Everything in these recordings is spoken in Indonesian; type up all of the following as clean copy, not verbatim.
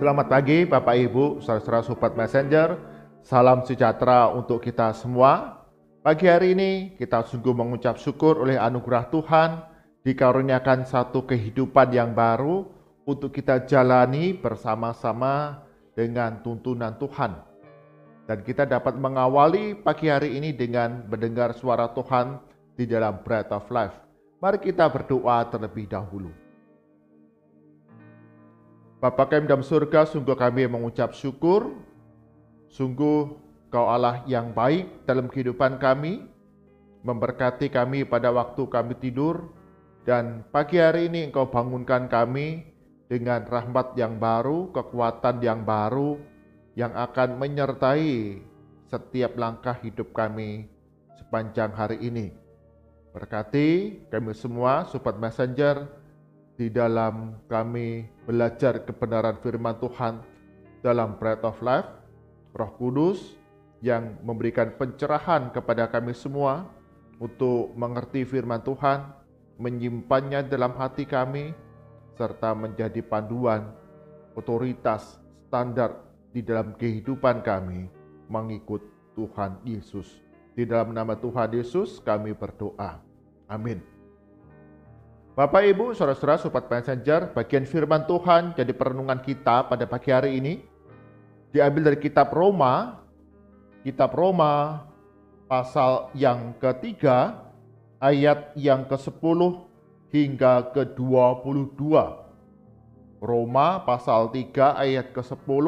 Selamat pagi Bapak Ibu, saudara Sobat Messenger. Salam sejahtera untuk kita semua. Pagi hari ini kita sungguh mengucap syukur oleh anugerah Tuhan dikaruniakan satu kehidupan yang baru untuk kita jalani bersama-sama dengan tuntunan Tuhan. Dan kita dapat mengawali pagi hari ini dengan mendengar suara Tuhan di dalam Bread of Life. Mari kita berdoa terlebih dahulu. Bapa kami dalam surga, sungguh kami mengucap syukur. Sungguh Kau Allah yang baik dalam kehidupan kami, memberkati kami pada waktu kami tidur, dan pagi hari ini Engkau bangunkan kami dengan rahmat yang baru, kekuatan yang baru, yang akan menyertai setiap langkah hidup kami sepanjang hari ini. Berkati kami semua, Sobat Messenger, di dalam kami belajar kebenaran firman Tuhan dalam Bread of Life. Roh Kudus yang memberikan pencerahan kepada kami semua untuk mengerti firman Tuhan, menyimpannya dalam hati kami, serta menjadi panduan, otoritas, standar di dalam kehidupan kami mengikut Tuhan Yesus. Di dalam nama Tuhan Yesus kami berdoa. Amin. Bapak, Ibu, saudara-saudara, Sobat Messenger, bagian firman Tuhan jadi perenungan kita pada pagi hari ini diambil dari kitab Roma pasal yang ketiga, ayat yang ke-10 hingga ke-22. Roma pasal 3 ayat ke-10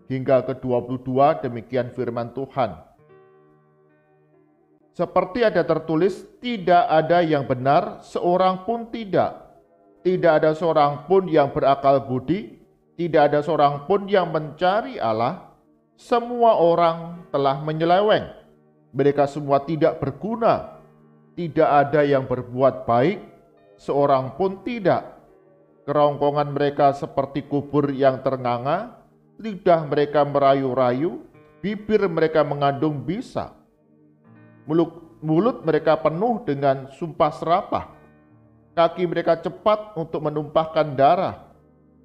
hingga ke-22, demikian firman Tuhan. Seperti ada tertulis, tidak ada yang benar, seorang pun tidak. Tidak ada seorang pun yang berakal budi, tidak ada seorang pun yang mencari Allah. Semua orang telah menyeleweng. Mereka semua tidak berguna. Tidak ada yang berbuat baik, seorang pun tidak. Kerongkongan mereka seperti kubur yang ternganga, lidah mereka merayu-rayu, bibir mereka mengandung bisa. Mulut mereka penuh dengan sumpah serapah. Kaki mereka cepat untuk menumpahkan darah.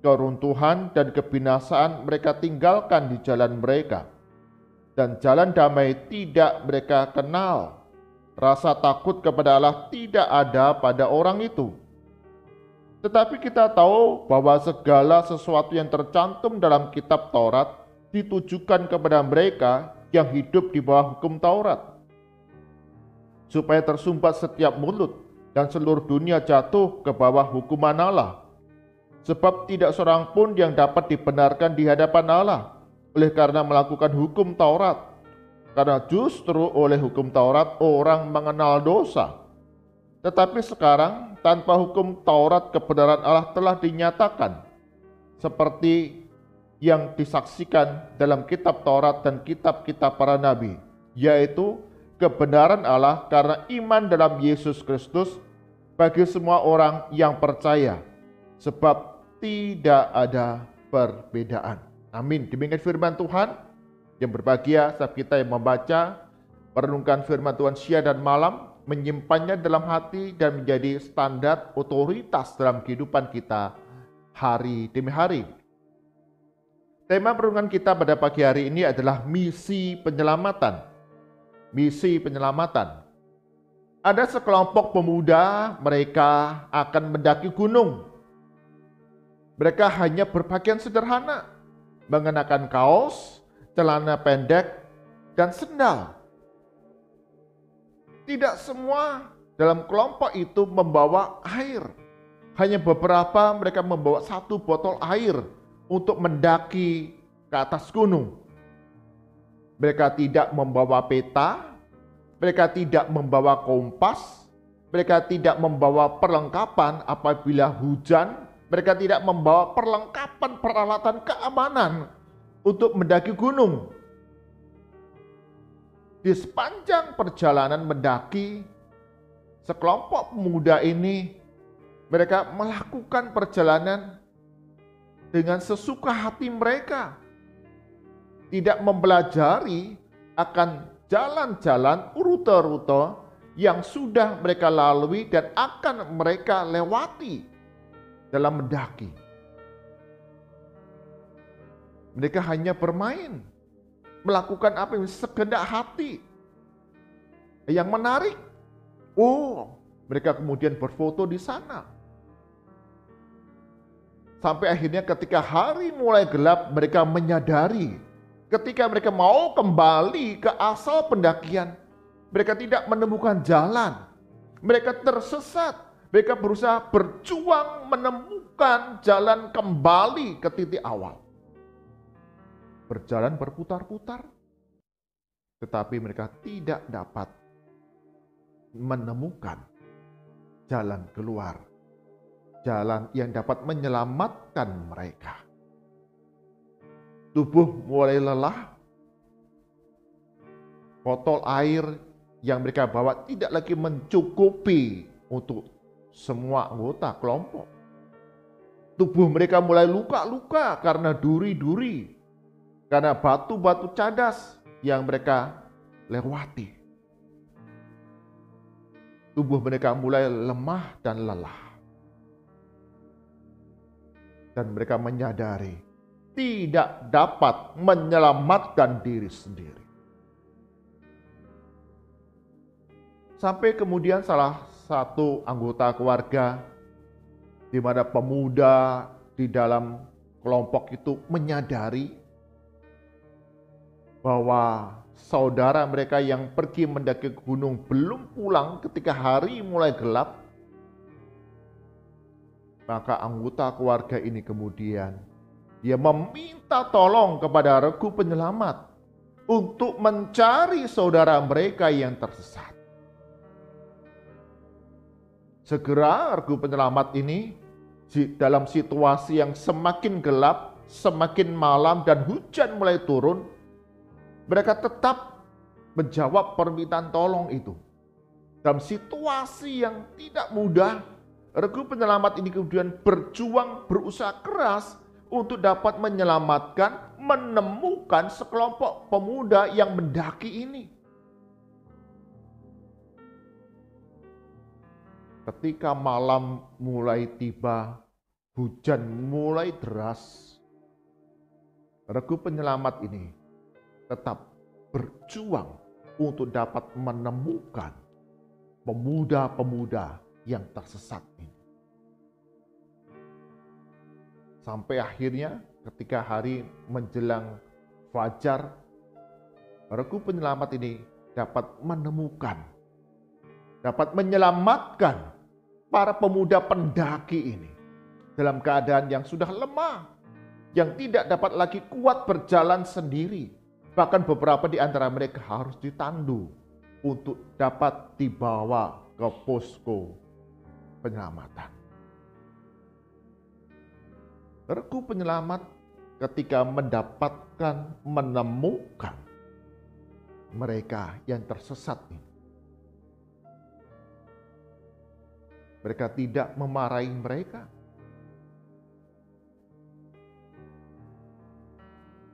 Keruntuhan dan kebinasaan mereka tinggalkan di jalan mereka. Dan jalan damai tidak mereka kenal. Rasa takut kepada Allah tidak ada pada orang itu. Tetapi kita tahu bahwa segala sesuatu yang tercantum dalam kitab Taurat ditujukan kepada mereka yang hidup di bawah hukum Taurat, supaya tersumbat setiap mulut dan seluruh dunia jatuh ke bawah hukuman Allah. Sebab tidak seorang pun yang dapat dibenarkan di hadapan Allah oleh karena melakukan hukum Taurat. Karena justru oleh hukum Taurat orang mengenal dosa. Tetapi sekarang tanpa hukum Taurat kebenaran Allah telah dinyatakan, seperti yang disaksikan dalam kitab Taurat dan kitab-kitab para nabi, yaitu kebenaran Allah karena iman dalam Yesus Kristus bagi semua orang yang percaya, sebab tidak ada perbedaan. Amin. Demikian firman Tuhan. Yang berbahagia setiap kita yang membaca, merenungkan firman Tuhan siang dan malam, menyimpannya dalam hati dan menjadi standar otoritas dalam kehidupan kita hari demi hari. Tema perenungan kita pada pagi hari ini adalah misi penyelamatan. Misi penyelamatan. Ada sekelompok pemuda, mereka akan mendaki gunung. Mereka hanya berpakaian sederhana, mengenakan kaos, celana pendek, dan sendal. Tidak semua dalam kelompok itu membawa air. Hanya beberapa mereka membawa 1 botol air untuk mendaki ke atas gunung. Mereka tidak membawa peta, mereka tidak membawa kompas, mereka tidak membawa perlengkapan apabila hujan, mereka tidak membawa perlengkapan peralatan keamanan untuk mendaki gunung. Di sepanjang perjalanan mendaki, sekelompok pemuda ini mereka melakukan perjalanan dengan sesuka hati mereka. Tidak mempelajari akan jalan-jalan, rute-rute yang sudah mereka lalui dan akan mereka lewati dalam mendaki. Mereka hanya bermain, melakukan apa yang sekehendak hati. Yang menarik, mereka kemudian berfoto di sana. Sampai akhirnya ketika hari mulai gelap, mereka menyadari ketika mereka mau kembali ke asal pendakian, mereka tidak menemukan jalan. Mereka tersesat. Mereka berusaha berjuang menemukan jalan kembali ke titik awal. Berjalan berputar-putar, tetapi mereka tidak dapat menemukan jalan keluar, jalan yang dapat menyelamatkan mereka. Tubuh mulai lelah, botol air yang mereka bawa tidak lagi mencukupi untuk semua anggota kelompok. Tubuh mereka mulai luka-luka karena duri-duri, karena batu-batu cadas yang mereka lewati. Tubuh mereka mulai lemah dan lelah. Dan mereka menyadari tidak dapat menyelamatkan diri sendiri. Sampai kemudian salah satu anggota keluarga, di mana pemuda di dalam kelompok itu menyadari bahwa saudara mereka yang pergi mendaki gunung belum pulang ketika hari mulai gelap. Maka anggota keluarga ini kemudian dia meminta tolong kepada regu penyelamat untuk mencari saudara mereka yang tersesat. Segera regu penyelamat ini dalam situasi yang semakin gelap, semakin malam dan hujan mulai turun, mereka tetap menjawab permintaan tolong itu. Dalam situasi yang tidak mudah, regu penyelamat ini kemudian berjuang, berusaha keras untuk dapat menyelamatkan, menemukan sekelompok pemuda yang mendaki ini. Ketika malam mulai tiba, hujan mulai deras, regu penyelamat ini tetap berjuang untuk dapat menemukan pemuda-pemuda yang tersesat ini. Sampai akhirnya ketika hari menjelang fajar, regu penyelamat ini dapat menemukan, dapat menyelamatkan para pemuda pendaki ini dalam keadaan yang sudah lemah, yang tidak dapat lagi kuat berjalan sendiri. Bahkan beberapa di antara mereka harus ditandu untuk dapat dibawa ke posko penyelamatan. Regu penyelamat ketika mendapatkan, menemukan mereka yang tersesat ini, mereka tidak memarahi mereka.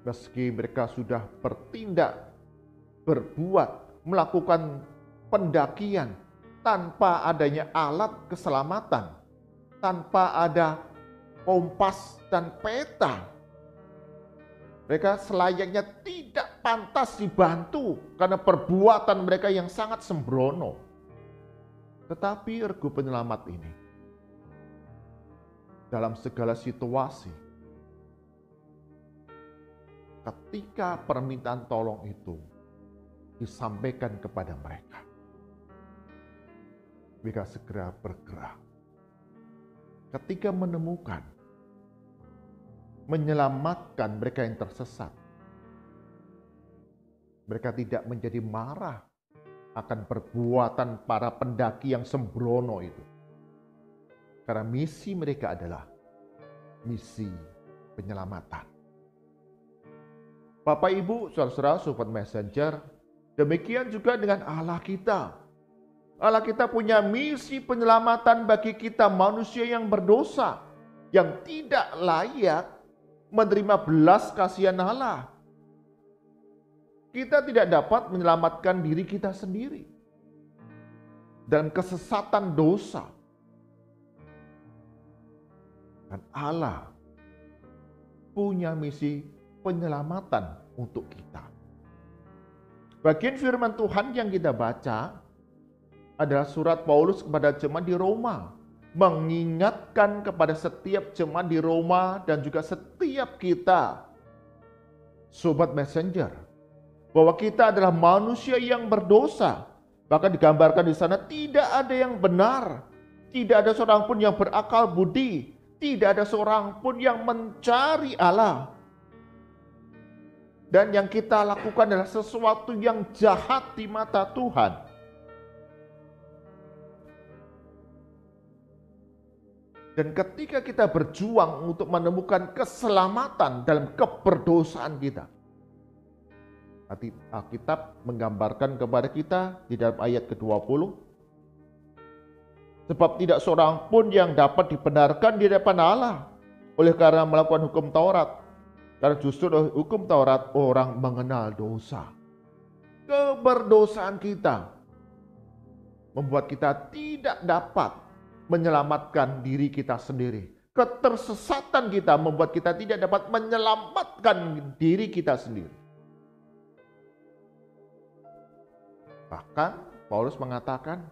Meski mereka sudah bertindak, berbuat, melakukan pendakian tanpa adanya alat keselamatan, tanpa ada kompas dan peta, mereka selayaknya tidak pantas dibantu karena perbuatan mereka yang sangat sembrono. Tetapi regu penyelamat ini dalam segala situasi, ketika permintaan tolong itu disampaikan kepada mereka, mereka segera bergerak. Ketika menemukan, menyelamatkan mereka yang tersesat, mereka tidak menjadi marah akan perbuatan para pendaki yang sembrono itu. Karena misi mereka adalah misi penyelamatan. Bapak, Ibu, saudara-saudara, Sobat Messenger, demikian juga dengan Allah kita. Allah kita punya misi penyelamatan bagi kita manusia yang berdosa, yang tidak layak menerima belas kasihan Allah. Kita tidak dapat menyelamatkan diri kita sendiri dalam kesesatan dosa. Dan Allah punya misi penyelamatan untuk kita. Bagian firman Tuhan yang kita baca adalah surat Paulus kepada jemaat di Roma, mengingatkan kepada setiap jemaat di Roma dan juga setiap kita, sobat messenger, bahwa kita adalah manusia yang berdosa. Bahkan digambarkan di sana tidak ada yang benar, tidak ada seorang pun yang berakal budi, tidak ada seorang pun yang mencari Allah. Dan yang kita lakukan adalah sesuatu yang jahat di mata Tuhan. Dan ketika kita berjuang untuk menemukan keselamatan dalam keberdosaan kita, Alkitab menggambarkan kepada kita di dalam ayat ke-20, sebab tidak seorang pun yang dapat dibenarkan di depan Allah oleh karena melakukan hukum Taurat. Karena justru oleh hukum Taurat orang mengenal dosa. Keberdosaan kita membuat kita tidak dapat menyelamatkan diri kita sendiri. Ketersesatan kita membuat kita tidak dapat menyelamatkan diri kita sendiri. Bahkan Paulus mengatakan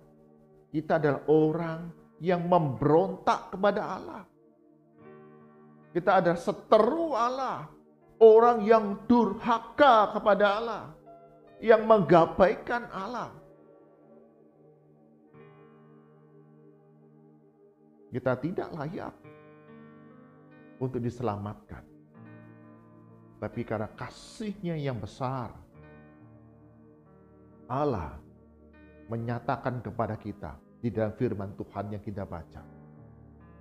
kita adalah orang yang memberontak kepada Allah. Kita adalah seteru Allah, orang yang durhaka kepada Allah, yang menggabaikan Allah. Kita tidak layak untuk diselamatkan. Tapi karena kasih-Nya yang besar, Allah menyatakan kepada kita di dalam firman Tuhan yang kita baca.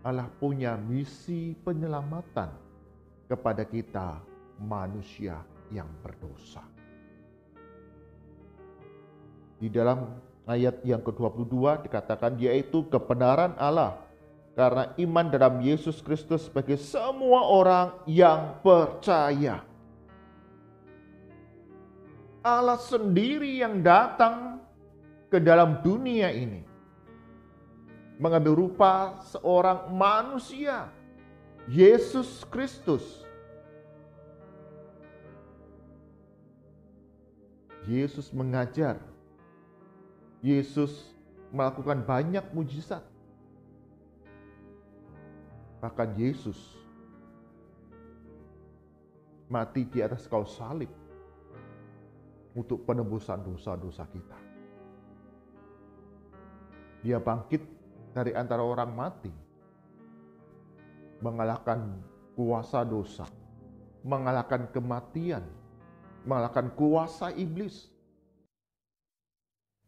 Allah punya misi penyelamatan kepada kita manusia yang berdosa. Di dalam ayat yang ke-22 dikatakan yaitu kebenaran Allah karena iman dalam Yesus Kristus bagi semua orang yang percaya. Allah sendiri yang datang ke dalam dunia ini mengambil rupa seorang manusia, Yesus Kristus. Yesus mengajar, Yesus melakukan banyak mujizat. Bahkan Yesus mati di atas kayu salib untuk penebusan dosa-dosa kita. Dia bangkit dari antara orang mati, mengalahkan kuasa dosa, mengalahkan kematian, mengalahkan kuasa iblis,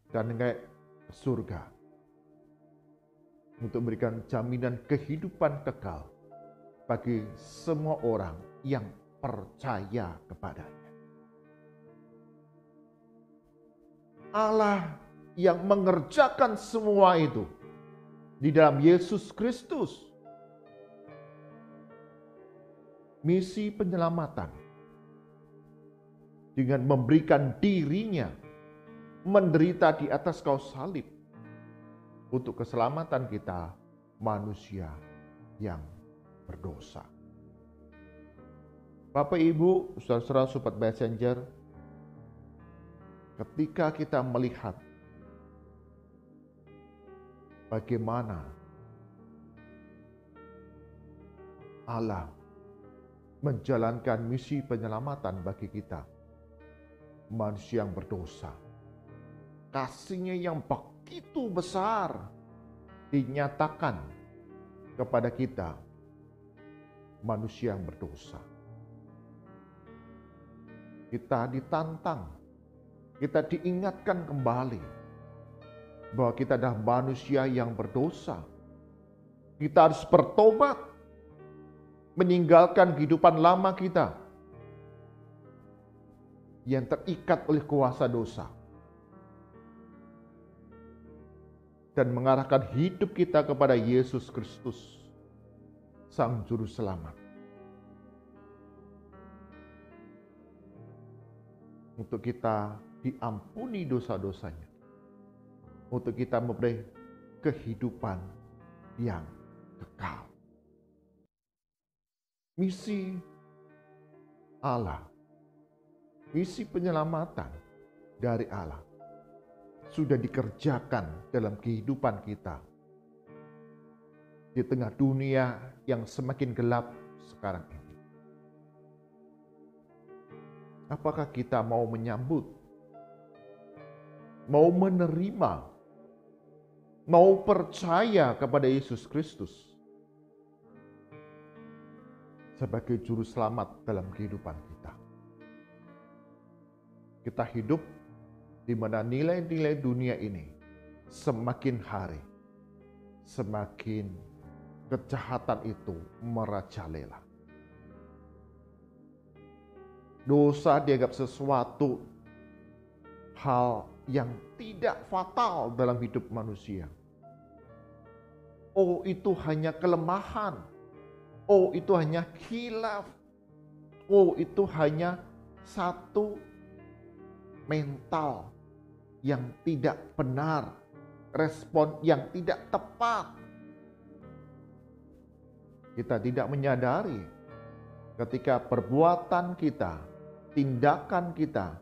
dan naik ke surga untuk memberikan jaminan kehidupan kekal bagi semua orang yang percaya kepadanya. Allah yang mengerjakan semua itu di dalam Yesus Kristus. Misi penyelamatan dengan memberikan dirinya menderita di atas kayu salib untuk keselamatan kita manusia yang berdosa. Bapak Ibu, saudara-saudara sobat messenger, ketika kita melihat bagaimana Allah menjalankan misi penyelamatan bagi kita, manusia yang berdosa. Kasih-Nya yang begitu besar dinyatakan kepada kita, manusia yang berdosa. Kita ditantang, kita diingatkan kembali bahwa kita adalah manusia yang berdosa. Kita harus bertobat, meninggalkan kehidupan lama kita yang terikat oleh kuasa dosa, dan mengarahkan hidup kita kepada Yesus Kristus, Sang Juru Selamat. Untuk kita diampuni dosa-dosanya, untuk kita memperoleh kehidupan yang kekal. Misi Allah, misi penyelamatan dari Allah sudah dikerjakan dalam kehidupan kita di tengah dunia yang semakin gelap sekarang ini. Apakah kita mau menyambut, mau menerima, mau percaya kepada Yesus Kristus sebagai juru selamat dalam kehidupan kita? Kita hidup di mana nilai-nilai dunia ini semakin hari semakin kejahatan itu merajalela. Dosa dianggap sesuatu hal yang tidak fatal dalam hidup manusia. Oh, itu hanya kelemahan. Oh, itu hanya khilaf. Oh, itu hanya satu mental yang tidak benar, respon yang tidak tepat. Kita tidak menyadari ketika perbuatan kita, tindakan kita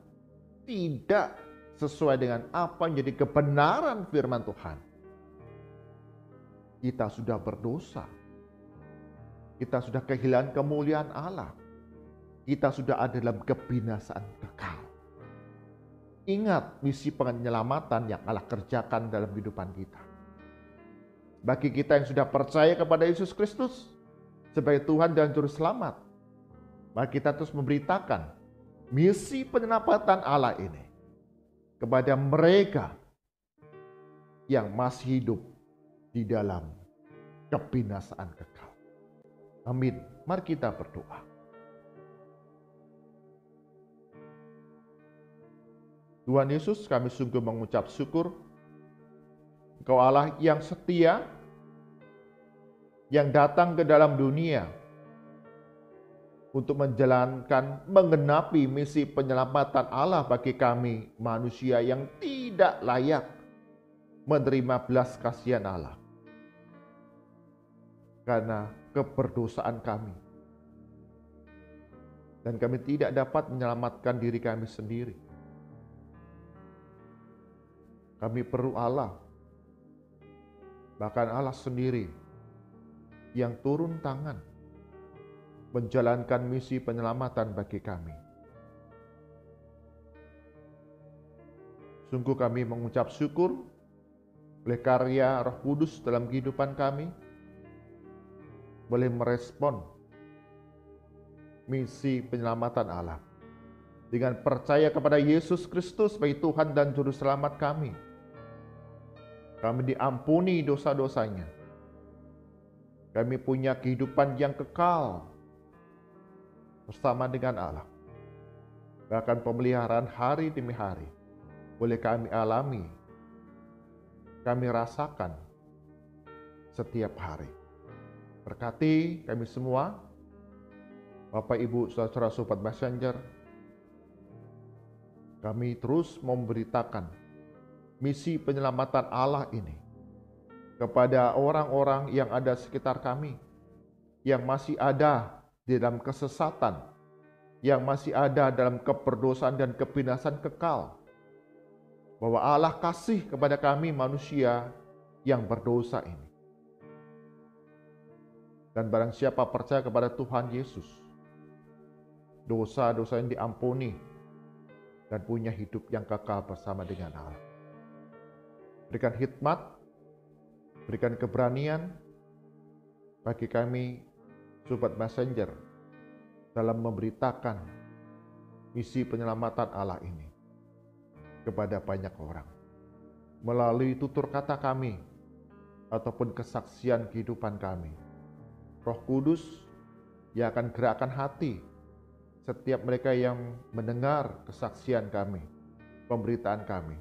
tidak sesuai dengan apa yang menjadi kebenaran firman Tuhan. Kita sudah berdosa. Kita sudah kehilangan kemuliaan Allah. Kita sudah ada dalam kebinasaan kekal. Ingat misi penyelamatan yang Allah kerjakan dalam kehidupan kita. Bagi kita yang sudah percaya kepada Yesus Kristus sebagai Tuhan dan Juru Selamat, maka kita terus memberitakan misi penyelamatan Allah ini kepada mereka yang masih hidup di dalam kebinasaan kekal. Amin. Mari kita berdoa. Tuhan Yesus, kami sungguh mengucap syukur Engkau Allah yang setia, yang datang ke dalam dunia untuk menjalankan, menggenapi misi penyelamatan Allah bagi kami manusia yang tidak layak menerima belas kasihan Allah karena keberdosaan kami, dan kami tidak dapat menyelamatkan diri kami sendiri. Kami perlu Allah, bahkan Allah sendiri yang turun tangan menjalankan misi penyelamatan bagi kami. Sungguh kami mengucap syukur oleh karya Roh Kudus dalam kehidupan kami, boleh merespon misi penyelamatan Allah dengan percaya kepada Yesus Kristus sebagai Tuhan dan Juru Selamat kami. Kami diampuni dosa-dosanya. Kami punya kehidupan yang kekal bersama dengan Allah. Bahkan pemeliharaan hari demi hari boleh kami alami, kami rasakan setiap hari. Berkati kami semua, Bapak Ibu saudara Sobat Messenger, kami terus memberitakan misi penyelamatan Allah ini kepada orang-orang yang ada sekitar kami, yang masih ada di dalam kesesatan, yang masih ada dalam keberdosaan dan kebinasan kekal. Bahwa Allah kasih kepada kami manusia yang berdosa ini. Dan barang siapa percaya kepada Tuhan Yesus, dosa-dosa yang diampuni dan punya hidup yang kekal bersama dengan Allah. Berikan hikmat, berikan keberanian bagi kami Sobat Messenger dalam memberitakan misi penyelamatan Allah ini kepada banyak orang. Melalui tutur kata kami ataupun kesaksian kehidupan kami, Roh Kudus yang akan gerakkan hati setiap mereka yang mendengar kesaksian kami, pemberitaan kami,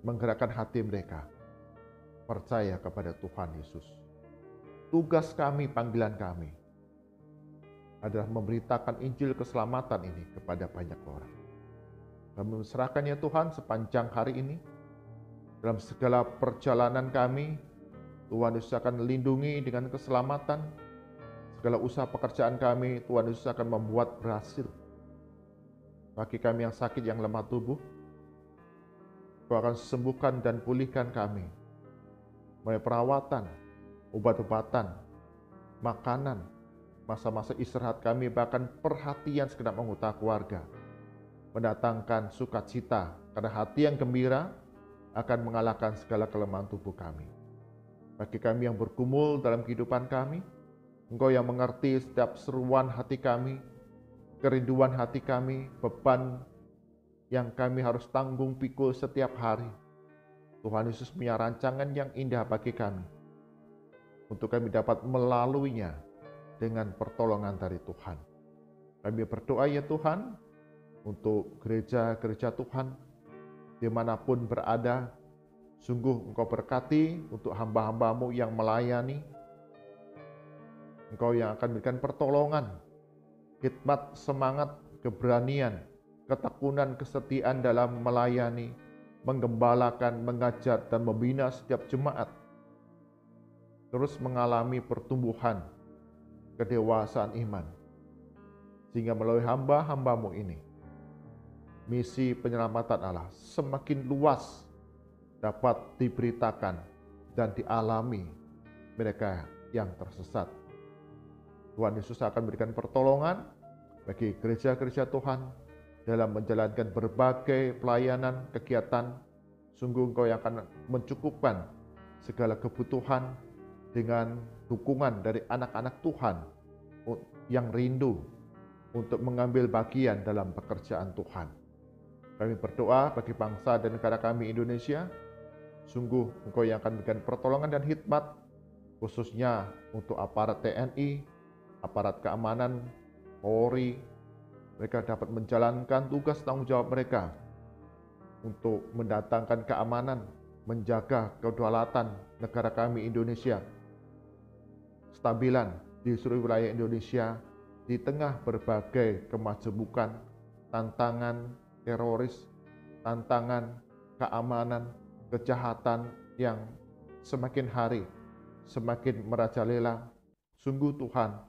menggerakkan hati mereka percaya kepada Tuhan Yesus. Tugas kami, panggilan kami adalah memberitakan Injil keselamatan ini kepada banyak orang. Kami serahkannya Tuhan sepanjang hari ini. Dalam segala perjalanan kami, Tuhan Yesus akan lindungi dengan keselamatan Segala usaha pekerjaan kami, Tuhan Yesus akan membuat berhasil. Bagi kami yang sakit, yang lemah tubuh, Kau akan sembuhkan dan pulihkan kami. Mulai perawatan, obat-obatan, makanan, masa-masa istirahat kami, bahkan perhatian segenap anggota keluarga. Mendatangkan sukacita, karena hati yang gembira akan mengalahkan segala kelemahan tubuh kami. Bagi kami yang bergumul dalam kehidupan kami, Engkau yang mengerti setiap seruan hati kami, kerinduan hati kami, beban yang kami harus tanggung pikul setiap hari. Tuhan Yesus punya rancangan yang indah bagi kami, untuk kami dapat melaluinya dengan pertolongan dari Tuhan. Kami berdoa ya Tuhan, untuk gereja-gereja Tuhan, dimanapun berada, sungguh Engkau berkati untuk hamba-hamba-Mu yang melayani. Engkau yang akan berikan pertolongan, hikmat, semangat, keberanian, ketekunan, kesetiaan dalam melayani, menggembalakan, mengajar, dan membina setiap jemaat. Terus mengalami pertumbuhan, kedewasaan iman. Sehingga melalui hamba-hamba-Mu ini, misi penyelamatan Allah semakin luas dapat diberitakan dan dialami mereka yang tersesat. Tuhan Yesus akan berikan pertolongan bagi gereja-gereja Tuhan dalam menjalankan berbagai pelayanan, kegiatan. Sungguh Engkau yang akan mencukupkan segala kebutuhan dengan dukungan dari anak-anak Tuhan yang rindu untuk mengambil bagian dalam pekerjaan Tuhan. Kami berdoa bagi bangsa dan negara kami Indonesia. Sungguh Engkau yang akan berikan pertolongan dan hikmat, khususnya untuk aparat TNI, aparat keamanan, Polri. Mereka dapat menjalankan tugas tanggung jawab mereka untuk mendatangkan keamanan, menjaga kedaulatan negara kami Indonesia, stabilan di seluruh wilayah Indonesia di tengah berbagai kemajemukan, tantangan teroris, tantangan keamanan, kejahatan yang semakin hari semakin merajalela. Sungguh Tuhan,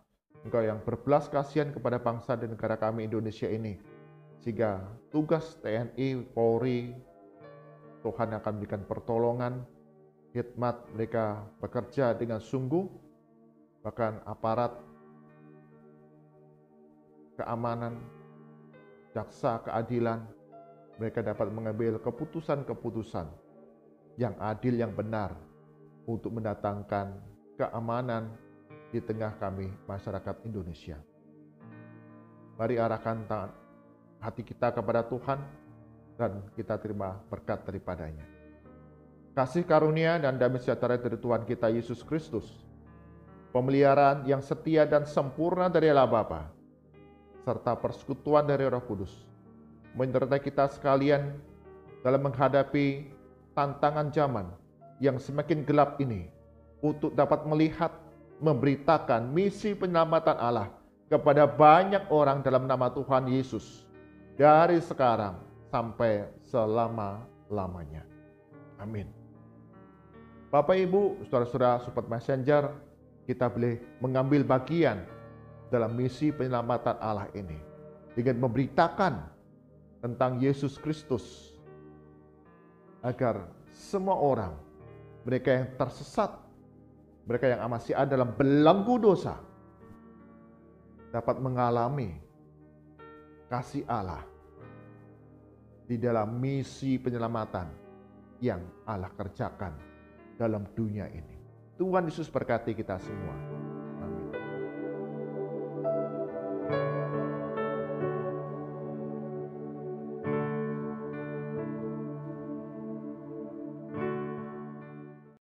Engkau yang berbelas kasihan kepada bangsa dan negara kami Indonesia ini, sehingga tugas TNI, Polri, Tuhan akan berikan pertolongan, hikmat, mereka bekerja dengan sungguh, bahkan aparat keamanan, jaksa keadilan, mereka dapat mengambil keputusan-keputusan yang adil, yang benar, untuk mendatangkan keamanan di tengah kami masyarakat Indonesia. Mari arahkan tangan hati kita kepada Tuhan dan kita terima berkat daripadanya. Kasih karunia dan damai sejahtera dari Tuhan kita Yesus Kristus, pemeliharaan yang setia dan sempurna dari Allah Bapa, serta persekutuan dari Roh Kudus, menyertai kita sekalian dalam menghadapi tantangan zaman yang semakin gelap ini, untuk dapat melihat, memberitakan misi penyelamatan Allah kepada banyak orang dalam nama Tuhan Yesus, dari sekarang sampai selama-lamanya. Amin. Bapak, Ibu, saudara-saudara Sobat Messenger, kita boleh mengambil bagian dalam misi penyelamatan Allah ini dengan memberitakan tentang Yesus Kristus, agar semua orang, mereka yang tersesat, mereka yang masih ada dalam belenggu dosa, dapat mengalami kasih Allah di dalam misi penyelamatan yang Allah kerjakan dalam dunia ini. Tuhan Yesus berkati kita semua.